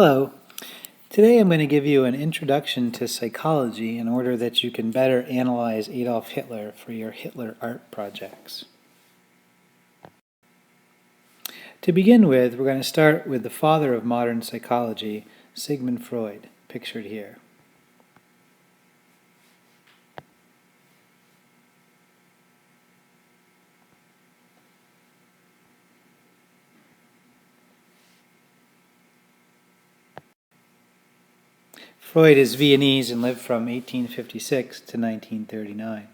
Hello. Today I'm going to give you an introduction to psychology in order that you can better analyze Adolf Hitler for your Hitler art projects. To begin with, we're going to start with the father of modern psychology, Sigmund Freud, pictured here. Freud is Viennese and lived from 1856 to 1939.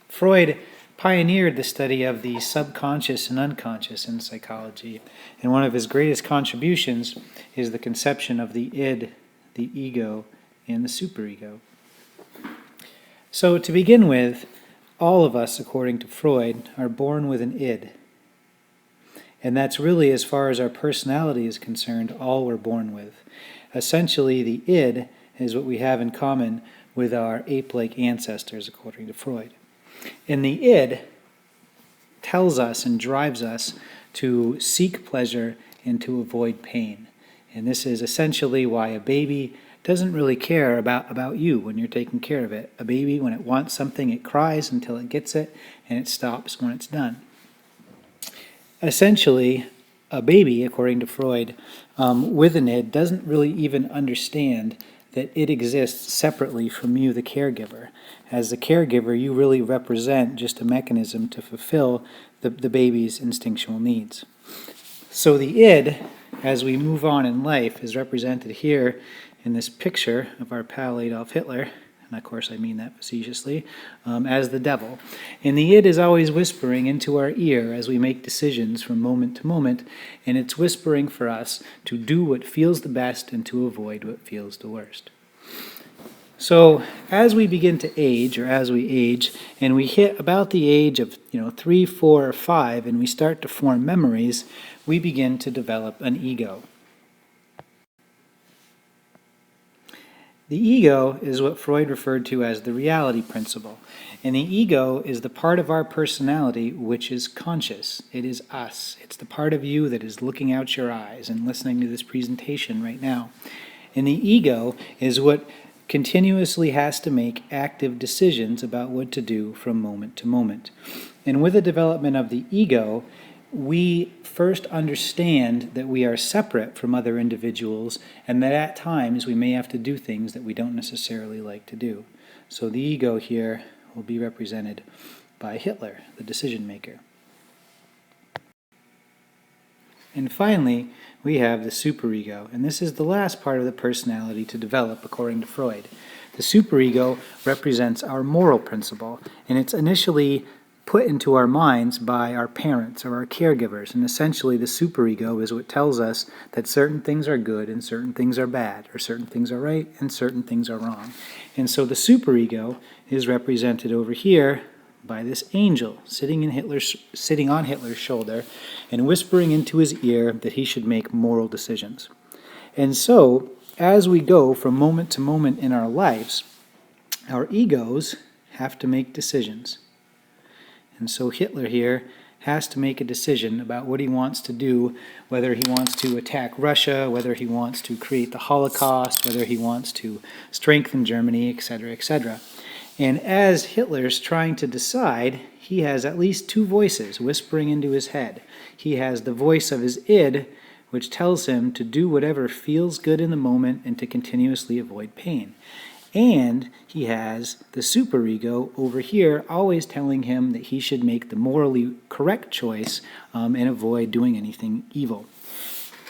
Freud pioneered the study of the subconscious and unconscious in psychology, and one of his greatest contributions is the conception of the id, the ego, and the superego. So to begin with, all of us, according to Freud, are born with an id. And that's really, as far as our personality is concerned, all we're born with. Essentially, the id is what we have in common with our ape-like ancestors, according to Freud. And the id tells us and drives us to seek pleasure and to avoid pain. And this is essentially why a baby doesn't really care about you when you're taking care of it. A baby, when it wants something, it cries until it gets it, and it stops when it's done. Essentially, a baby, according to Freud, with an id, doesn't really even understand that it exists separately from you, the caregiver. As the caregiver, you really represent just a mechanism to fulfill the baby's instinctual needs. So the id, as we move on in life, is represented here in this picture of our pal Adolf Hitler, and of course I mean that facetiously, as the devil. And the id is always whispering into our ear as we make decisions from moment to moment, and it's whispering for us to do what feels the best and to avoid what feels the worst. So as we begin to age, or as we age, and we hit about the age of 3, 4, or 5, and we start to form memories, we begin to develop an ego. The ego is what Freud referred to as the reality principle. And the ego is the part of our personality which is conscious. It is us. It's the part of you that is looking out your eyes and listening to this presentation right now. And the ego is what continuously has to make active decisions about what to do from moment to moment. And with the development of the ego, we first understand that we are separate from other individuals and that at times we may have to do things that we don't necessarily like to do. So the ego here will be represented by Hitler, the decision maker. And finally, we have the superego, and this is the last part of the personality to develop according to Freud. The superego represents our moral principle, and it's initially put into our minds by our parents or our caregivers. And essentially the superego is what tells us that certain things are good and certain things are bad, or certain things are right and certain things are wrong. And so the superego is represented over here by this angel sitting on Hitler's shoulder and whispering into his ear that he should make moral decisions. And so as we go from moment to moment in our lives, our egos have to make decisions. And so Hitler here has to make a decision about what he wants to do, whether he wants to attack Russia, whether he wants to create the Holocaust, whether he wants to strengthen Germany, etc., etc. And as Hitler's trying to decide, he has at least two voices whispering into his head. He has the voice of his id, which tells him to do whatever feels good in the moment and to continuously avoid pain. And he has the superego over here always telling him that he should make the morally correct choice and avoid doing anything evil.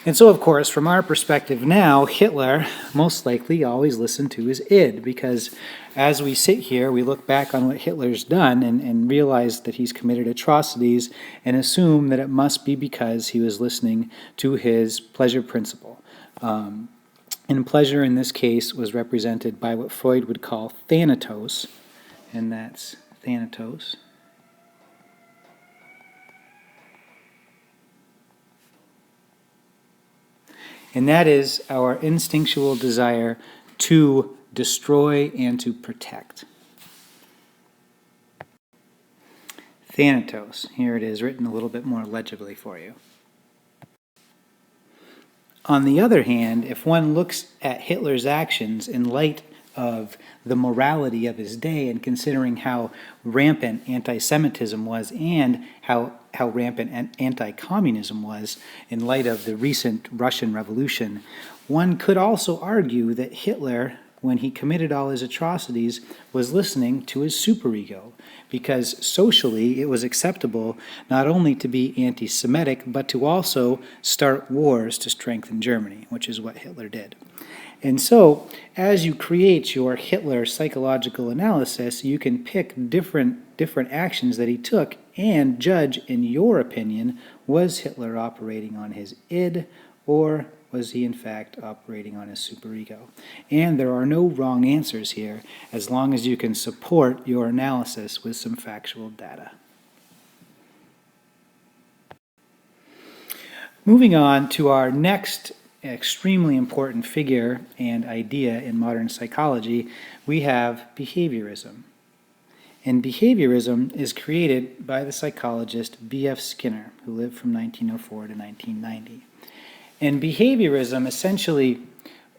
And so, of course, from our perspective now, Hitler most likely always listened to his id, because as we sit here, we look back on what Hitler's done and realize that he's committed atrocities and assume that it must be because he was listening to his pleasure principle. And pleasure in this case was represented by what Freud would call thanatos, and that's thanatos. And that is our instinctual desire to destroy and to protect. Thanatos, here it is written a little bit more legibly for you. On the other hand, if one looks at Hitler's actions in light of the morality of his day and considering how rampant anti-Semitism was and how rampant anti-communism was in light of the recent Russian Revolution, one could also argue that Hitler, when he committed all his atrocities, was listening to his superego, because socially it was acceptable not only to be anti-Semitic, but to also start wars to strengthen Germany, which is what Hitler did. And so, as you create your Hitler psychological analysis, you can pick different actions that he took and judge, in your opinion, was Hitler operating on his id, or was he in fact operating on his superego? And there are no wrong answers here, as long as you can support your analysis with some factual data. Moving on to our next extremely important figure and idea in modern psychology, we have behaviorism. And behaviorism is created by the psychologist B.F. Skinner, who lived from 1904 to 1990. And behaviorism essentially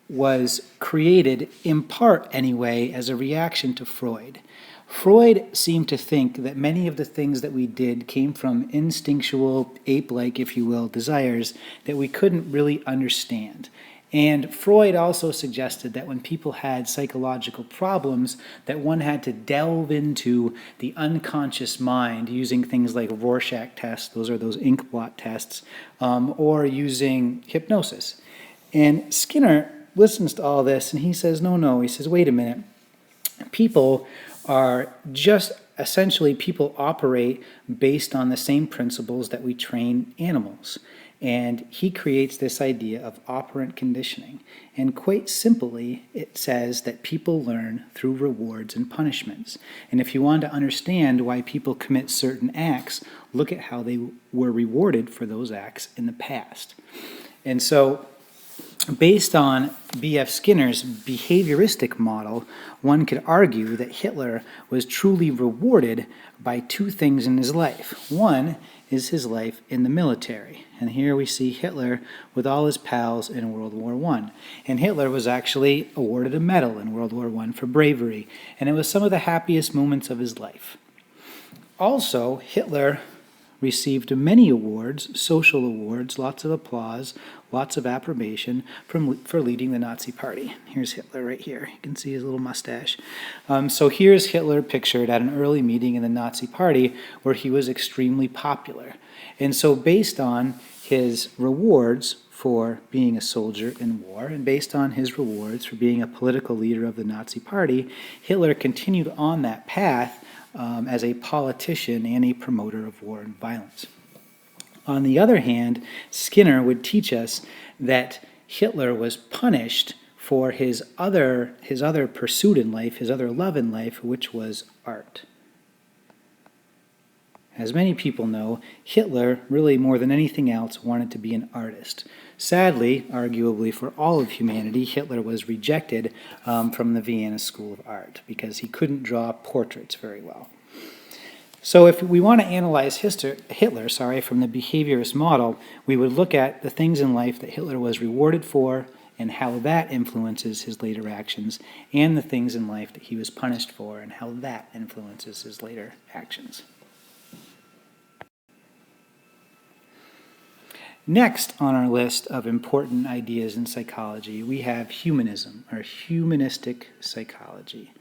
was created, in part anyway, as a reaction to Freud. Freud seemed to think that many of the things that we did came from instinctual, ape-like, if you will, desires that we couldn't really understand. And Freud also suggested that when people had psychological problems, that one had to delve into the unconscious mind using things like Rorschach tests, those are those ink blot tests, or using hypnosis. And Skinner listens to all this and he says, no, he says, wait a minute, people operate based on the same principles that we train animals. And he creates this idea of operant conditioning. And quite simply, it says that people learn through rewards and punishments. And if you want to understand why people commit certain acts, look at how they were rewarded for those acts in the past. And so, based on B.F. Skinner's behavioristic model, one could argue that Hitler was truly rewarded by two things in his life. One is his life in the military. And here we see Hitler with all his pals in World War I. And Hitler was actually awarded a medal in World War I for bravery. And it was some of the happiest moments of his life. Also, Hitler received many awards, social awards, lots of applause, lots of approbation for leading the Nazi Party. Here's Hitler right here. You can see his little mustache. So here's Hitler pictured at an early meeting in the Nazi Party where he was extremely popular. And so based on his rewards for being a soldier in war, and based on his rewards for being a political leader of the Nazi Party, Hitler continued on that path as a politician and a promoter of war and violence. On the other hand, Skinner would teach us that Hitler was punished for his other pursuit in life, his other love in life, which was art. As many people know, Hitler, really more than anything else, wanted to be an artist. Sadly, arguably for all of humanity, Hitler was rejected from the Vienna School of Art because he couldn't draw portraits very well. So if we want to analyze Hitler from the behaviorist model, we would look at the things in life that Hitler was rewarded for and how that influences his later actions, and the things in life that he was punished for and how that influences his later actions. Next on our list of important ideas in psychology, we have humanism, or humanistic psychology.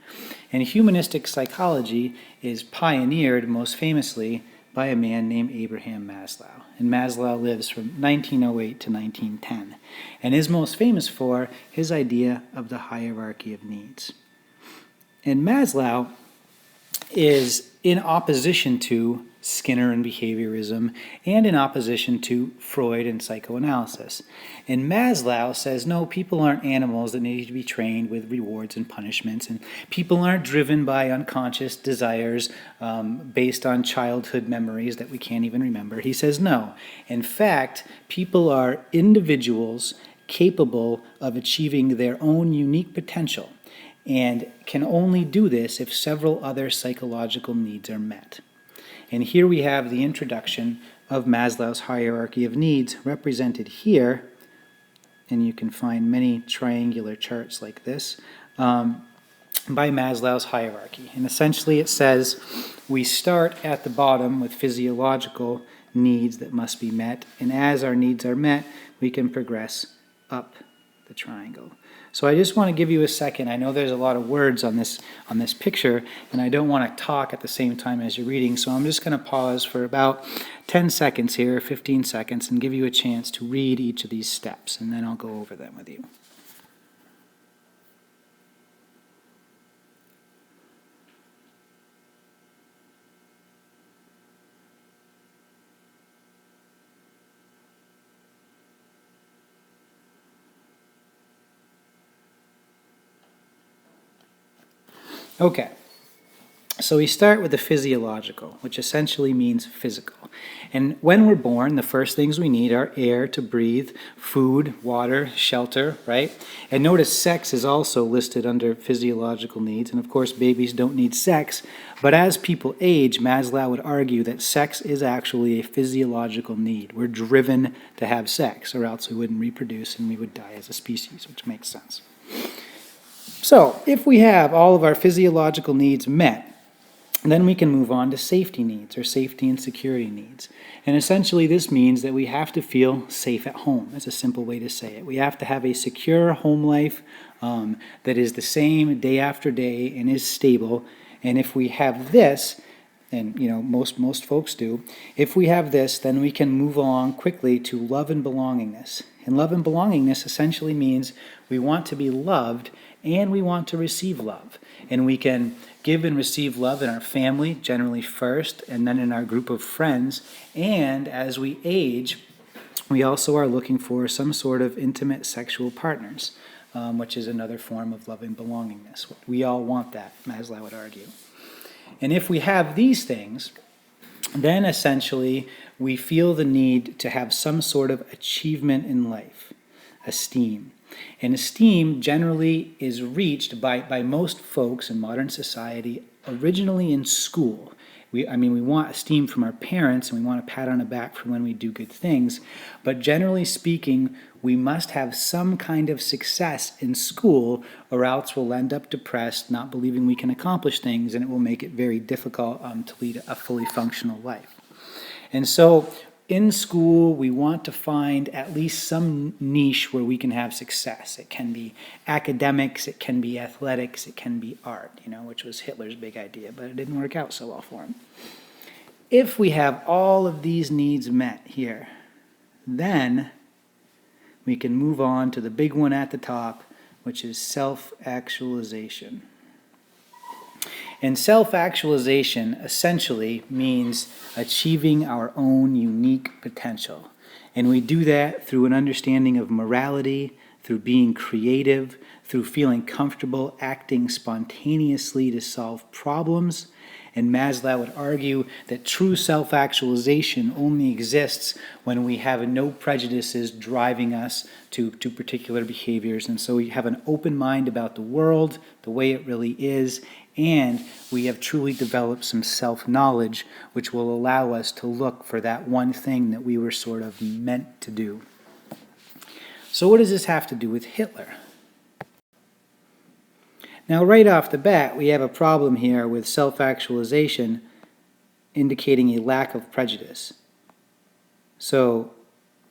And humanistic psychology is pioneered most famously by a man named Abraham Maslow. And Maslow lives from 1908 to 1910, and is most famous for his idea of the hierarchy of needs. And Maslow is in opposition to Skinner and behaviorism, and in opposition to Freud and psychoanalysis. And Maslow says, no, people aren't animals that need to be trained with rewards and punishments, and people aren't driven by unconscious desires based on childhood memories that we can't even remember. He says, no. In fact, people are individuals capable of achieving their own unique potential, and can only do this if several other psychological needs are met. And here we have the introduction of Maslow's hierarchy of needs, represented here and you can find many triangular charts like this, by Maslow's hierarchy. And essentially it says we start at the bottom with physiological needs that must be met, and as our needs are met, we can progress up the triangle. So I just want to give you a second. I know there's a lot of words on this picture, and I don't want to talk at the same time as you're reading, so I'm just going to pause for about 10 seconds here, 15 seconds, and give you a chance to read each of these steps, and then I'll go over them with you. Okay, so we start with the physiological, which essentially means physical. And when we're born, the first things we need are air to breathe, food, water, shelter, right? And notice sex is also listed under physiological needs, and of course babies don't need sex, but as people age, Maslow would argue that sex is actually a physiological need. We're driven to have sex, or else we wouldn't reproduce and we would die as a species, which makes sense. So, if we have all of our physiological needs met, then we can move on to safety needs, or safety and security needs. And essentially this means that we have to feel safe at home. That's a simple way to say it. We have to have a secure home life that is the same day after day and is stable. And if we have this, and most folks do, if we have this, then we can move along quickly to love and belongingness. And love and belongingness essentially means we want to be loved and we want to receive love. And we can give and receive love in our family, generally first, and then in our group of friends. And as we age, we also are looking for some sort of intimate sexual partners, which is another form of love and belongingness. We all want that, Maslow would argue. And if we have these things, then essentially we feel the need to have some sort of achievement in life, esteem. And esteem generally is reached by most folks in modern society originally in school. We want esteem from our parents, and we want a pat on the back for when we do good things, but generally speaking, we must have some kind of success in school, or else we'll end up depressed, not believing we can accomplish things, and it will make it very difficult to lead a fully functional life. And so in school, we want to find at least some niche where we can have success. It can be academics, it can be athletics, it can be art, which was Hitler's big idea, but it didn't work out so well for him. If we have all of these needs met here, then we can move on to the big one at the top, which is self-actualization. And self-actualization essentially means achieving our own unique potential. And we do that through an understanding of morality, through being creative, through feeling comfortable acting spontaneously to solve problems. And Maslow would argue that true self-actualization only exists when we have no prejudices driving us to particular behaviors. And so we have an open mind about the world, the way it really is, and we have truly developed some self-knowledge which will allow us to look for that one thing that we were sort of meant to do. So what does this have to do with Hitler? Now, right off the bat, we have a problem here with self-actualization indicating a lack of prejudice. So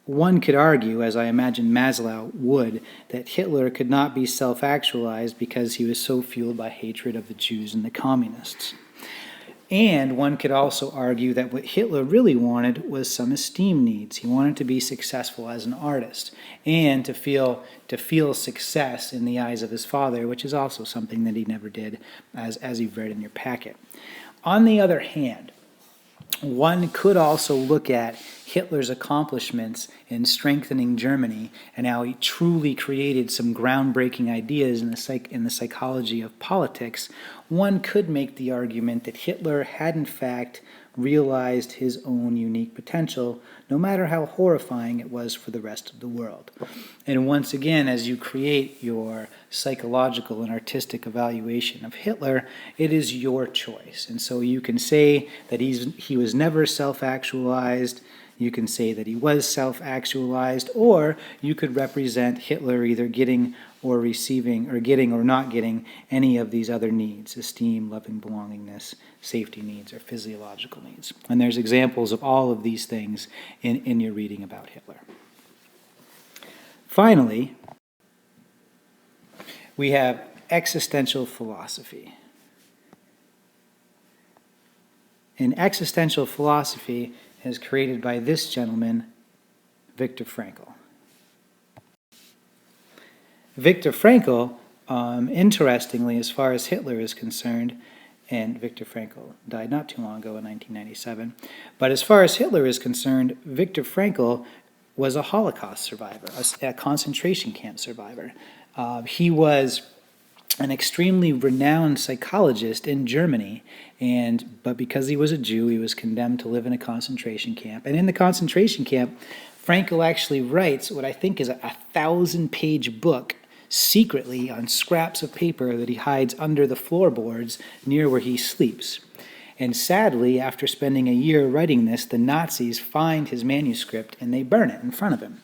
one could argue, as I imagine Maslow would, that Hitler could not be self-actualized because he was so fueled by hatred of the Jews and the communists. And one could also argue that what Hitler really wanted was some esteem needs. He wanted to be successful as an artist and to feel success in the eyes of his father, which is also something that he never did, as you've read in your packet. On the other hand, one could also look at Hitler's accomplishments in strengthening Germany and how he truly created some groundbreaking ideas in the psychology of politics. One could make the argument that Hitler had in fact realized his own unique potential, no matter how horrifying it was for the rest of the world. And once again, as you create your psychological and artistic evaluation of Hitler, it is your choice. And so you can say that he was never self-actualized, you can say that he was self-actualized, or you could represent Hitler either getting or receiving, or getting or not getting any of these other needs: esteem, loving belongingness, safety needs, or physiological needs. And there's examples of all of these things in your reading about Hitler. Finally, we have existential philosophy. And existential philosophy is created by this gentleman, Viktor Frankl. Viktor Frankl, interestingly, as far as Hitler is concerned, and Viktor Frankl died not too long ago in 1997, but as far as Hitler is concerned, Viktor Frankl was a Holocaust survivor, a concentration camp survivor. He was an extremely renowned psychologist in Germany, but because he was a Jew, he was condemned to live in a concentration camp. And in the concentration camp, Frankl actually writes what I think is a 1,000-page book secretly on scraps of paper that he hides under the floorboards near where he sleeps. And sadly, after spending a year writing this, the Nazis find his manuscript and they burn it in front of him.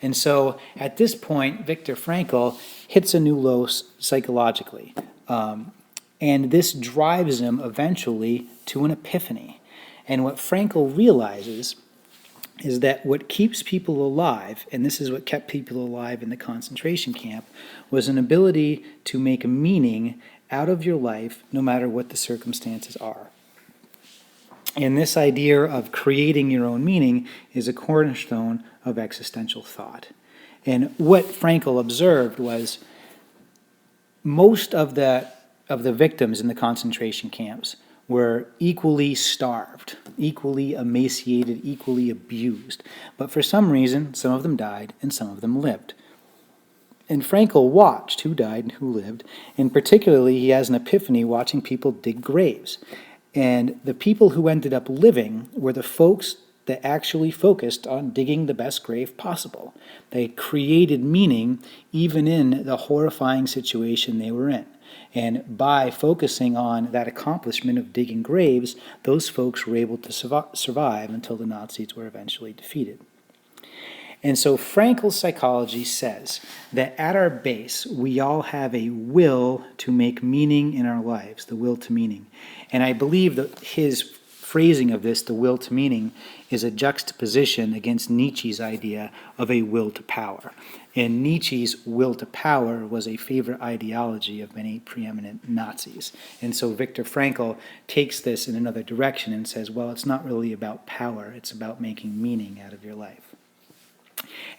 And so at this point, Viktor Frankl hits a new low psychologically. And this drives him eventually to an epiphany. And what Frankl realizes is that what keeps people alive, and this is what kept people alive in the concentration camp, was an ability to make a meaning out of your life no matter what the circumstances are. And this idea of creating your own meaning is a cornerstone of existential thought. And what Frankl observed was most of the victims in the concentration camps were equally starved, equally emaciated, equally abused. But for some reason, some of them died and some of them lived. And Frankl watched who died and who lived, and particularly he has an epiphany watching people dig graves. And the people who ended up living were the folks that actually focused on digging the best grave possible. They created meaning even in the horrifying situation they were in. And by focusing on that accomplishment of digging graves, those folks were able to survive until the Nazis were eventually defeated. And so Frankl's psychology says that at our base, we all have a will to make meaning in our lives, the will to meaning. And I believe that his phrasing of this, the will to meaning, is a juxtaposition against Nietzsche's idea of a will to power. And Nietzsche's will to power was a favorite ideology of many preeminent Nazis. And so Viktor Frankl takes this in another direction and says, well, it's not really about power, it's about making meaning out of your life.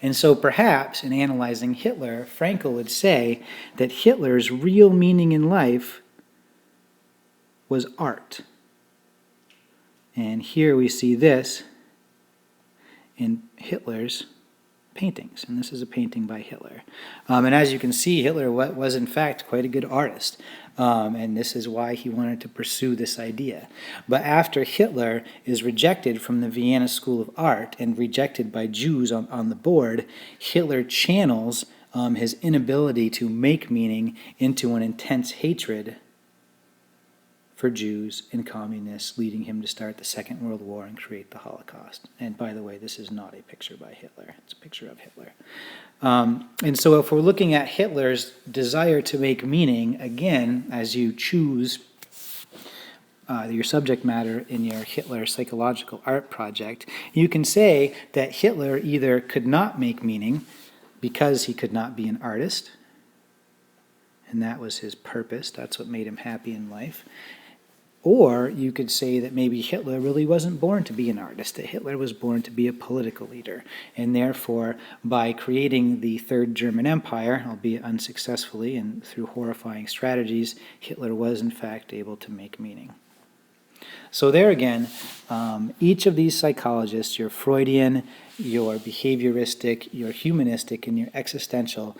And so perhaps in analyzing Hitler, Frankl would say that Hitler's real meaning in life was art. And here we see this in Hitler's paintings. And this is a painting by Hitler. And as you can see, Hitler was in fact quite a good artist. And this is why he wanted to pursue this idea. But after Hitler is rejected from the Vienna School of Art and rejected by Jews on the board, Hitler channels his inability to make meaning into an intense hatred for Jews and communists, leading him to start the Second World War and create the Holocaust. And by the way, this is not a picture by Hitler. It's a picture of Hitler. And so if we're looking at Hitler's desire to make meaning, again, as you choose your subject matter in your Hitler psychological art project, you can say that Hitler either could not make meaning because he could not be an artist, and that was his purpose, that's what made him happy in life. Or you could say that maybe Hitler really wasn't born to be an artist, that Hitler was born to be a political leader. And therefore, by creating the Third German Empire, albeit unsuccessfully and through horrifying strategies, Hitler was in fact able to make meaning. So there again, each of these psychologists, your Freudian, your behavioristic, your humanistic, and your existential,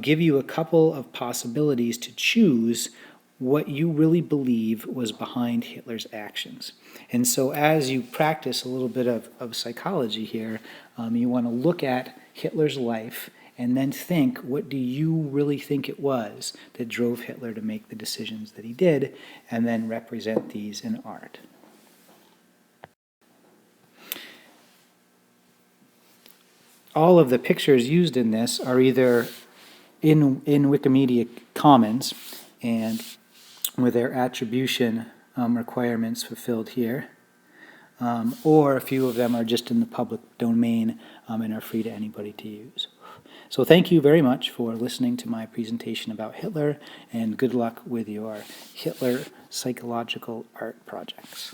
give you a couple of possibilities to choose what you really believe was behind Hitler's actions. And so as you practice a little bit of psychology here, you want to look at Hitler's life and then think, what do you really think it was that drove Hitler to make the decisions that he did, and then represent these in art. all of the pictures used in this are either in Wikimedia Commons and with their attribution requirements fulfilled here, or a few of them are just in the public domain and are free to anybody to use. So thank you very much for listening to my presentation about Hitler, and good luck with your Hitler psychological art projects.